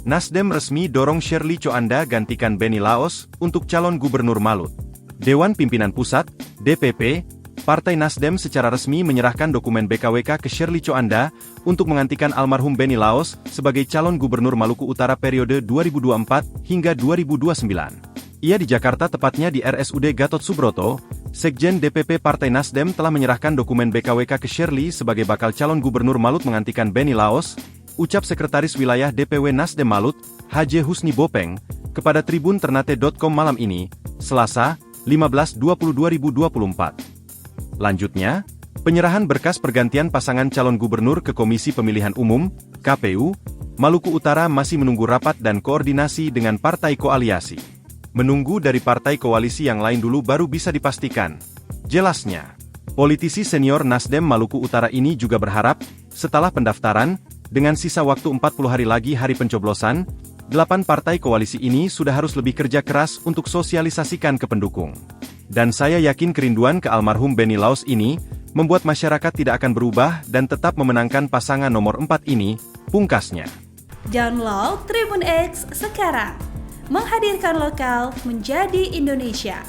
Nasdem resmi dorong Shirley Tjoanda gantikan Benny Laos untuk calon gubernur Maluku. Dewan Pimpinan Pusat, DPP, Partai Nasdem secara resmi menyerahkan dokumen BKWK ke Shirley Tjoanda untuk menggantikan almarhum Benny Laos sebagai calon gubernur Maluku Utara periode 2024 hingga 2029. Ia di Jakarta, tepatnya di RSUD Gatot Subroto. Sekjen DPP Partai Nasdem telah menyerahkan dokumen BKWK ke Shirley sebagai bakal calon gubernur Maluku menggantikan Benny Laos, ucap Sekretaris Wilayah DPW Nasdem Maluku, H.J. Husni Bopeng, kepada Tribun Ternate.com malam ini, Selasa, 15/20/2024. Lanjutnya, penyerahan berkas pergantian pasangan calon gubernur ke Komisi Pemilihan Umum, KPU, Maluku Utara masih menunggu rapat dan koordinasi dengan partai koalisi. Menunggu dari partai koalisi yang lain dulu baru bisa dipastikan. Jelasnya, politisi senior Nasdem Maluku Utara ini juga berharap, setelah pendaftaran, dengan sisa waktu 40 hari lagi hari pencoblosan, 8 partai koalisi ini sudah harus lebih kerja keras untuk sosialisasikan ke pendukung. Dan saya yakin kerinduan ke almarhum Benny Laos ini, membuat masyarakat tidak akan berubah dan tetap memenangkan pasangan nomor 4 ini, pungkasnya. Download Tribun X sekarang, menghadirkan lokal menjadi Indonesia.